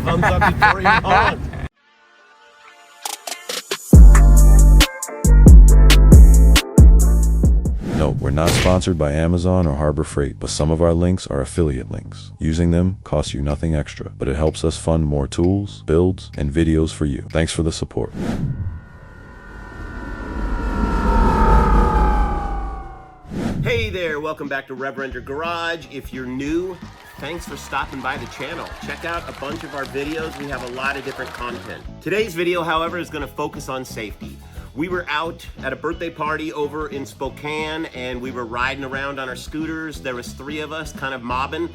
Thumbs up before you honk. No, we're not sponsored by Amazon or Harbor Freight, but some of our links are affiliate links. Using them costs you nothing extra, but it helps us fund more tools, builds, and videos for you. Thanks for the support. Hey there, welcome back to RevRender Garage. If you're new, thanks for stopping by the channel. Check out a bunch of our videos. We have a lot of different content. Today's video, however, is going to focus on safety. We were out at a birthday party over in Spokane and we were riding around on our scooters. There was 3 of us kind of mobbing,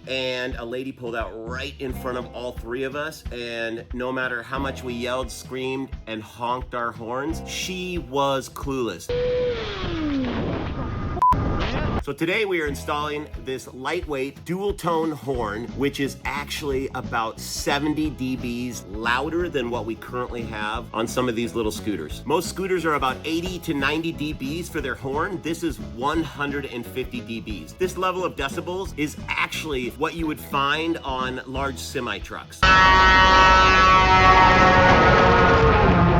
and a lady pulled out right in front of all 3 of us, and no matter how much we yelled, screamed, and honked our horns, she was clueless. So today we are installing this lightweight dual tone horn, which is actually about 70 dBs louder than what we currently have on some of these little scooters. Most scooters are about 80 to 90 dBs for their horn. This is 150 dBs. This level of decibels is actually what you would find on large semi trucks.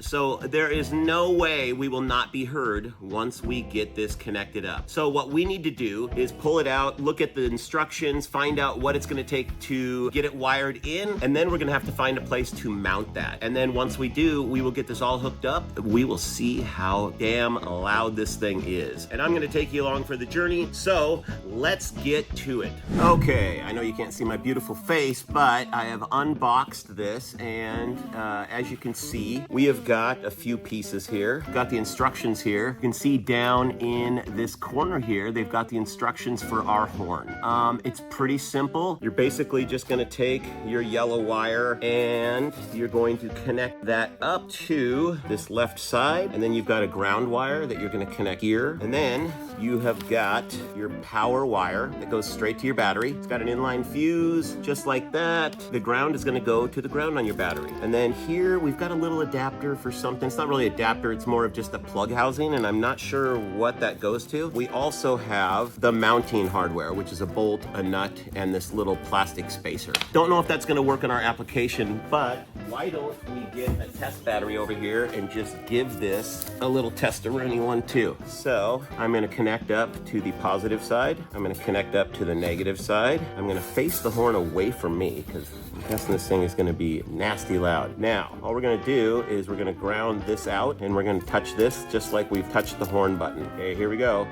So there is no way we will not be heard once we get this connected up. So what we need to do is pull it out, look at the instructions, find out what it's gonna take to get it wired in, and then we're gonna have to find a place to mount that. And then once we do, we will get this all hooked up. We will see how damn loud this thing is. And I'm gonna take you along for the journey, so let's get to it. Okay, I know you can't see my beautiful face, but I have unboxed this, and as you can see, we have got a few pieces here. Got the instructions here. You can see down in this corner here, they've got the instructions for our horn. It's pretty simple. You're basically just gonna take your yellow wire and you're going to connect that up to this left side, and then you've got a ground wire that you're gonna connect here, and then you have got your power wire that goes straight to your battery. It's got an inline fuse, just like that. The ground is gonna go to the ground on your battery. And then here, we've got a little adapter for something. It's not really an adapter, it's more of just a plug housing, and I'm not sure what that goes to. We also have the mounting hardware, which is a bolt, a nut, and this little plastic spacer. Don't know if that's gonna work in our application, but why don't we get a test battery over here and just give this a little test-a-running one too. So I'm gonna connect up to the positive side. I'm gonna connect up to the negative side. I'm gonna face the horn away from me because I'm guessing this thing is gonna be nasty loud. Now, all we're gonna do is we're gonna ground this out and we're gonna touch this just like we've touched the horn button. Okay, here we go.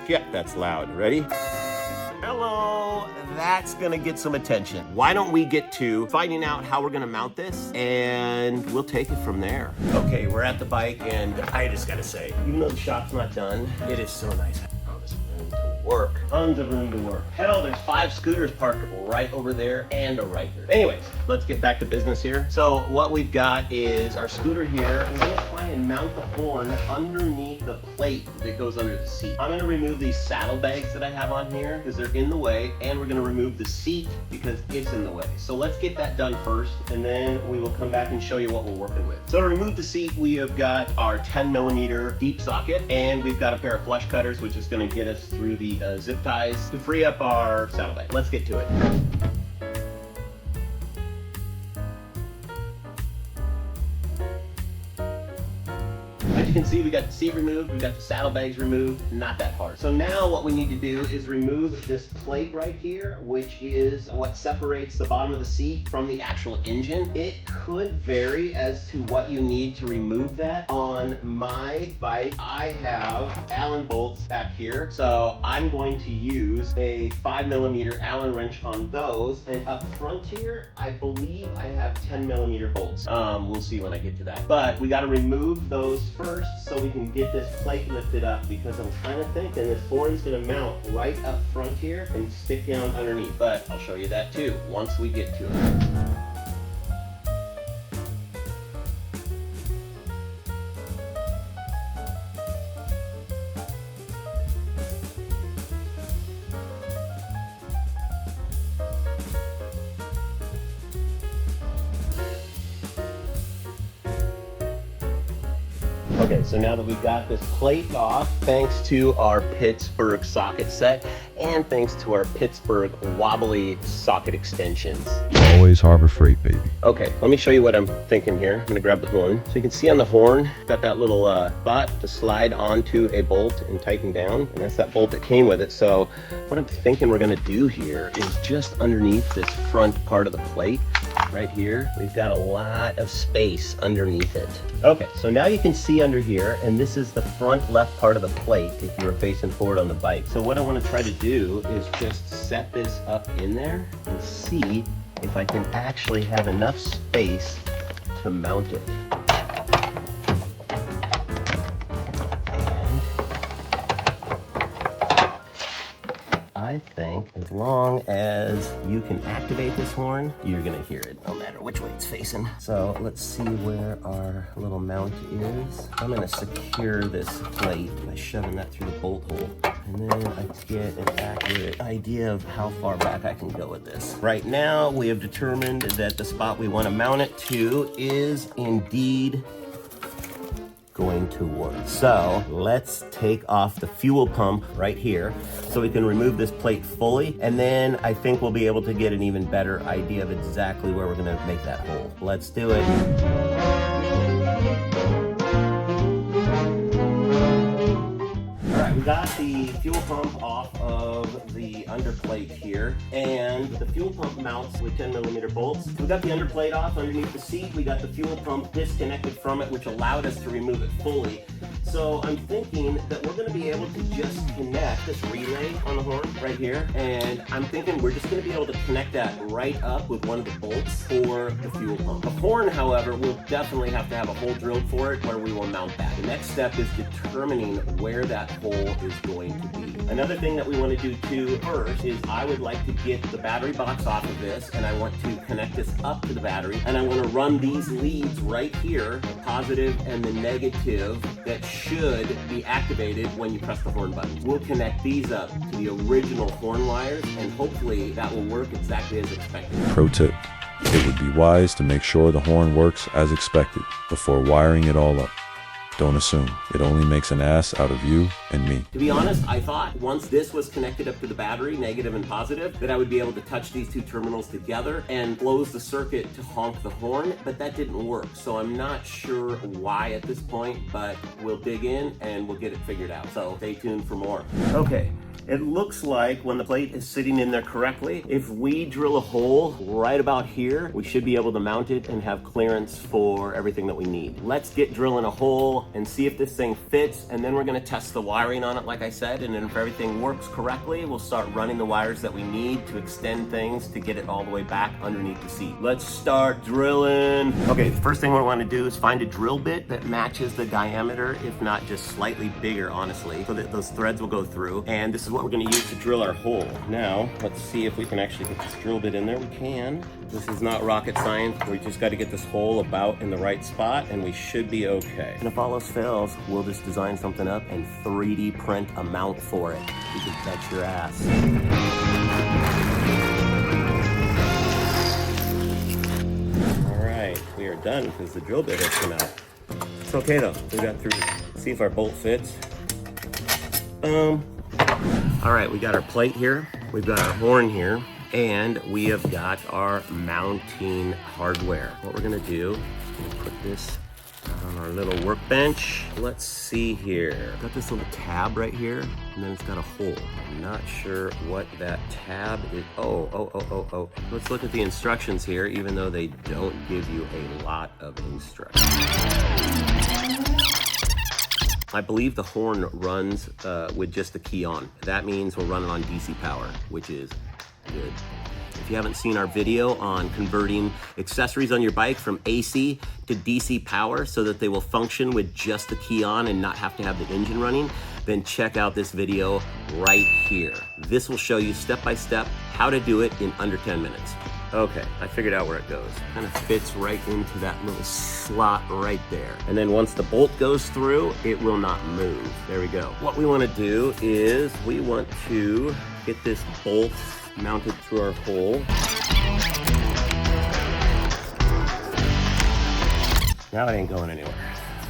Yeah, that's loud. Ready? Hello, that's gonna get some attention. Why don't we get to finding out how we're gonna mount this, and we'll take it from there. Okay, we're at the bike, and I just gotta say, even though the shop's not done, it is so nice. Oh, this room to work. Tons of room to work. Hell, there's 5 scooters parked right over there and a right here. Anyways, let's get back to business here. So what we've got is our scooter here. I'm gonna try and mount the horn underneath the plate that goes under the seat. I'm gonna remove these saddlebags that I have on here because they're in the way, and we're gonna remove the seat because it's in the way. So let's get that done first, and then we will come back and show you what we're working with. So to remove the seat, we have got our 10mm deep socket, and we've got a pair of flush cutters, which is gonna get us through the zip ties to free up our saddlebag. Let's get to it. As you can see, we got the seat removed, we got the saddlebags removed, not that hard. So now what we need to do is remove this plate right here, which is what separates the bottom of the seat from the actual engine. It could vary as to what you need to remove that. On my bike, I have Allen bolts back here, so I'm going to use a 5mm Allen wrench on those, and up front here, I believe I have 10mm bolts. We'll see when I get to that. But we gotta remove those first so we can get this plate lifted up, because I'm kind of thinking this horn's gonna mount right up front here and stick down underneath. But I'll show you that too once we get to it. Okay, so now that we've got this plate off, thanks to our Pittsburgh socket set, and thanks to our Pittsburgh wobbly socket extensions. Always Harbor Freight, baby. Okay, let me show you what I'm thinking here. I'm gonna grab the horn. So you can see on the horn, got that little spot to slide onto a bolt and tighten down, and that's that bolt that came with it. So what I'm thinking we're gonna do here is just underneath this front part of the plate, right here, we've got a lot of space underneath it. Okay, so now you can see under here, and this is the front left part of the plate if you were facing forward on the bike. So what I want to try to do is just set this up in there and see if I can actually have enough space to mount it. I think as long as you can activate this horn, you're gonna hear it no matter which way it's facing. So let's see where our little mount is. I'm gonna secure this plate by shoving that through the bolt hole. And then I get an accurate idea of how far back I can go with this. Right now, we have determined that the spot we wanna mount it to is indeed going to work. So let's take off the fuel pump right here so we can remove this plate fully, and then I think we'll be able to get an even better idea of exactly where we're gonna make that hole. Let's do it. All right, we got the fuel pump off of the underplate here, and the fuel pump mounts with 10mm bolts. We got the underplate off underneath the seat. We got the fuel pump disconnected from it, which allowed us to remove it fully. So I'm thinking that we're gonna be able to just connect this relay on the horn right here, and I'm thinking we're just gonna be able to connect that right up with one of the bolts for the fuel pump. The horn, however, will definitely have to have a hole drilled for it where we will mount that. The next step is determining where that hole is going to be. Another thing that we want to do too first is I would like to get the battery box off of this, and I want to connect this up to the battery, and I want to run these leads right here, the positive and the negative, that should be activated when you press the horn button. We'll connect these up to the original horn wires, and hopefully that will work exactly as expected. Pro tip: it would be wise to make sure the horn works as expected before wiring it all up. Don't assume. It only makes an ass out of you and me. To be honest, I thought once this was connected up to the battery, negative and positive, that I would be able to touch these two terminals together and close the circuit to honk the horn, but that didn't work. So I'm not sure why at this point, but we'll dig in and we'll get it figured out. So stay tuned for more. Okay. It looks like when the plate is sitting in there correctly, if we drill a hole right about here, we should be able to mount it and have clearance for everything that we need. Let's get drilling a hole and see if this thing fits, and then we're gonna test the wiring on it like I said, and then if everything works correctly, we'll start running the wires that we need to extend things to get it all the way back underneath the seat. Let's start drilling. Okay, the first thing we wanna do is find a drill bit that matches the diameter, if not just slightly bigger, honestly, so that those threads will go through, and this is what we're going to use to drill our hole. Now, let's see if we can actually get this drill bit in there. We can. This is not rocket science. We just got to get this hole about in the right spot, and we should be okay. And if all else fails, we'll just design something up and 3D print a mount for it. You can bet your ass. All right, we are done because the drill bit has come out. It's okay though. We got through. Let's see if our bolt fits. All right, we got our plate here, we've got our horn here, and we have got our mounting hardware. What we're gonna do is put this on our little workbench. Let's see here. Got this little tab right here, and then it's got a hole. I'm not sure what that tab is. Oh. Let's look at the instructions here, even though they don't give you a lot of instructions. I believe the horn runs with just the key on. That means we're running on DC power, which is good. If you haven't seen our video on converting accessories on your bike from AC to DC power so that they will function with just the key on and not have to have the engine running, then check out this video right here. This will show you step by step how to do it in under 10 minutes. Okay, I figured out where it goes. Kind of fits right into that little slot right there. And then once the bolt goes through, it will not move. There we go. What we want to do is we want to get this bolt mounted through our hole. Now it ain't going anywhere.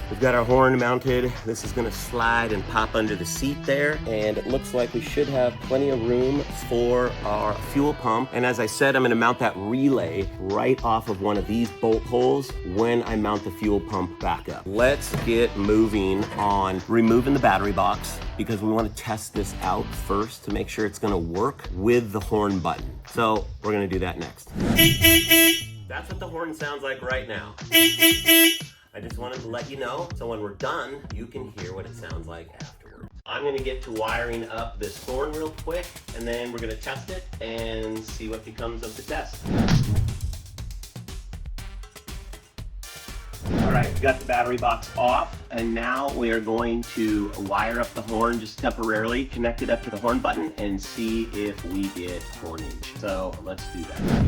We've got our horn mounted. This is gonna slide and pop under the seat there. And it looks like we should have plenty of room for our fuel pump. And as I said, I'm gonna mount that relay right off of one of these bolt holes when I mount the fuel pump back up. Let's get moving on removing the battery box, because we want to test this out first to make sure it's going to work with the horn button. So we're going to do that next. That's what the horn sounds like right now. I just wanted to let you know, so when we're done, you can hear what it sounds like afterward. I'm going to get to wiring up this horn real quick, and then we're going to test it and see what becomes of the test. All right, we got the battery box off, and now we are going to wire up the horn just temporarily, connect it up to the horn button, and see if we get hornage. So let's do that.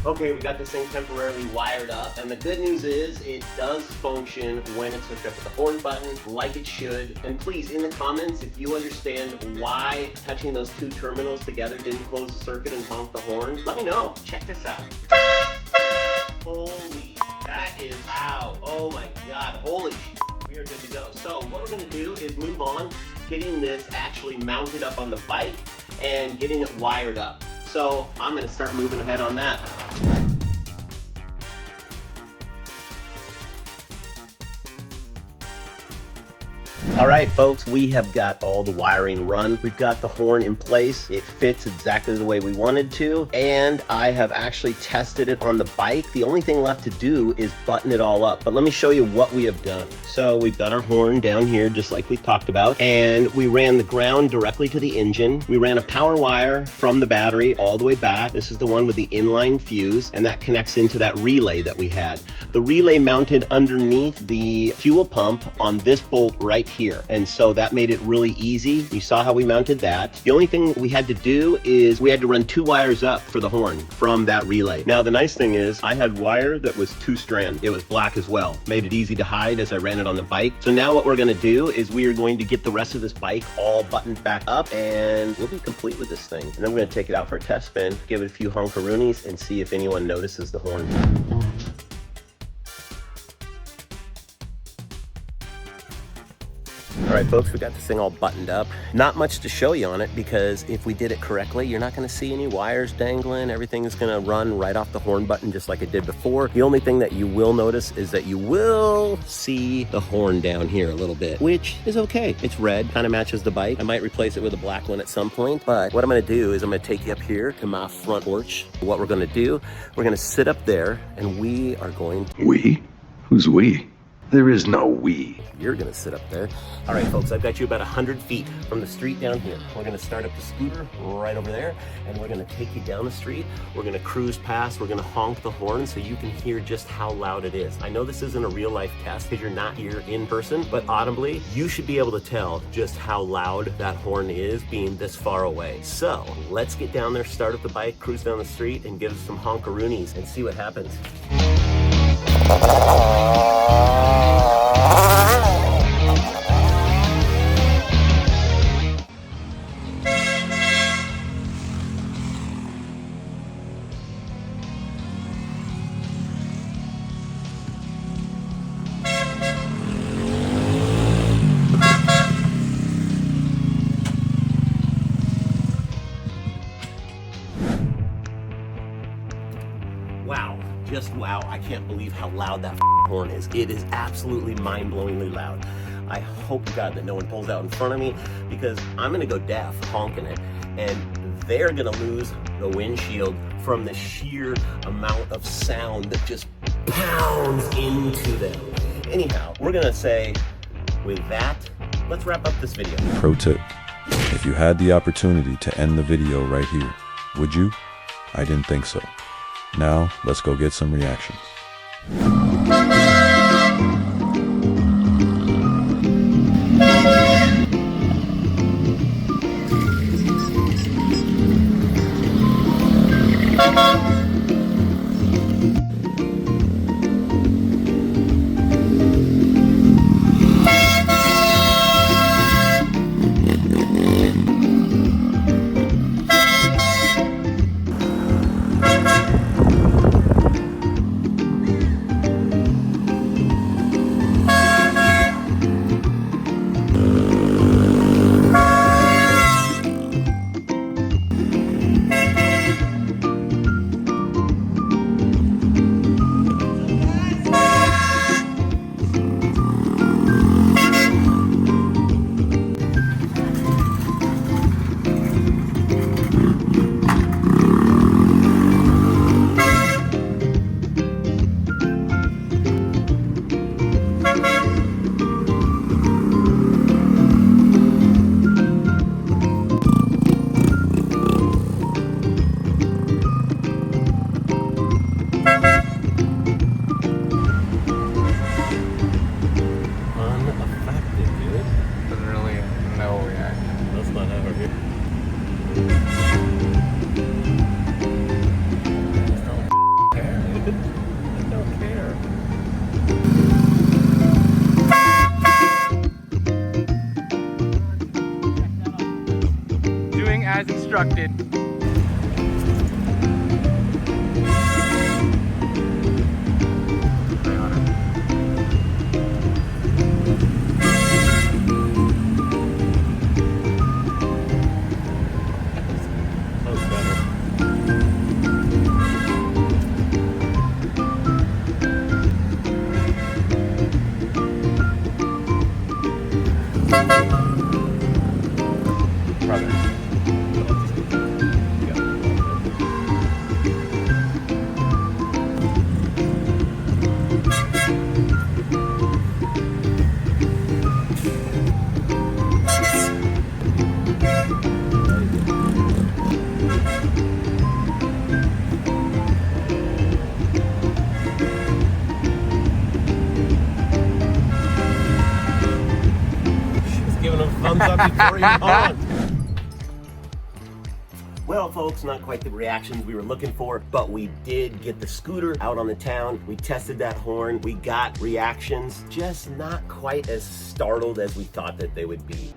Okay, we got this thing temporarily wired up, and the good news is it does function when it's hooked up to the horn button like it should. And please, in the comments, if you understand why touching those two terminals together didn't close the circuit and honk the horn, let me know. Check this out. Holy, that is loud. Oh my God, holy shit. We are good to go. So what we're gonna do is move on, getting this actually mounted up on the bike and getting it wired up. So I'm gonna start moving ahead on that. All right, folks, we have got all the wiring run. We've got the horn in place. It fits exactly the way we wanted to, and I have actually tested it on the bike. The only thing left to do is button it all up, but let me show you what we have done. So we've got our horn down here, just like we talked about, and we ran the ground directly to the engine. We ran a power wire from the battery all the way back. This is the one with the inline fuse, and that connects into that relay that we had. The relay mounted underneath the fuel pump on this bolt right here. And so that made it really easy. You saw how we mounted that. The only thing we had to do is we had to run 2 wires up for the horn from that relay. Now, the nice thing is I had wire that was 2 strand. It was black as well. Made it easy to hide as I ran it on the bike. So now what we're gonna do is we are going to get the rest of this bike all buttoned back up, and we'll be complete with this thing. And then we're gonna take it out for a test spin, give it a few honkaroonies, and see if anyone notices the horn. All right, folks, we got this thing all buttoned up. Not much to show you on it, because if we did it correctly, you're not gonna see any wires dangling. Everything is gonna run right off the horn button just like it did before. The only thing that you will notice is that you will see the horn down here a little bit, which is okay. It's red, kind of matches the bike. I might replace it with a black one at some point, but what I'm gonna do is I'm gonna take you up here to my front porch. What we're gonna do, we're gonna sit up there, and we are going to... We? Who's we? There is no we. You're gonna sit up there. All right, folks, I've got you about 100 feet from the street down here. We're gonna start up the scooter right over there, and we're gonna take you down the street. We're gonna cruise past, we're gonna honk the horn so you can hear just how loud it is. I know this isn't a real life test because you're not here in person, but audibly, you should be able to tell just how loud that horn is being this far away. So let's get down there, start up the bike, cruise down the street, and give us some honkaroonies and see what happens. Wow, just wow. I can't believe how loud that horn is. It is absolutely mind-blowingly loud. I hope to God that no one pulls out in front of me, because I'm gonna go deaf honking it, and they're gonna lose the windshield from the sheer amount of sound that just pounds into them. Anyhow, we're gonna say, with that, let's wrap up this video. Pro tip: if you had the opportunity to end the video right here, would you? I didn't think so. Now, let's go get some reactions. as instructed. Thumbs up before you're on. Well, folks, not quite the reactions we were looking for, but we did get the scooter out on the town. We tested that horn. We got reactions, just not quite as startled as we thought that they would be.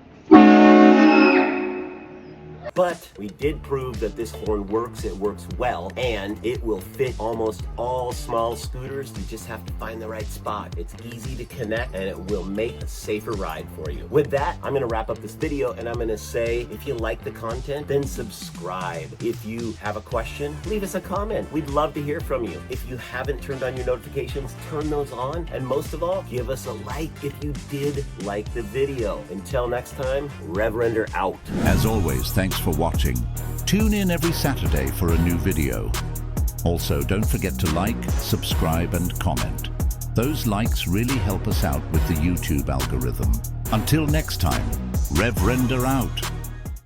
But we did prove that this horn works, it works well, and it will fit almost all small scooters. You just have to find the right spot. It's easy to connect and it will make a safer ride for you. With that, I'm gonna wrap up this video and I'm gonna say, if you like the content, then subscribe. If you have a question, leave us a comment. We'd love to hear from you. If you haven't turned on your notifications, turn those on. And most of all, give us a like if you did like the video. Until next time, RevRender out. As always, thanks for watching. Tune in every Saturday for a new video. Also, don't forget to like, subscribe, and comment. Those likes really help us out with the YouTube algorithm. Until next time, RevRender out.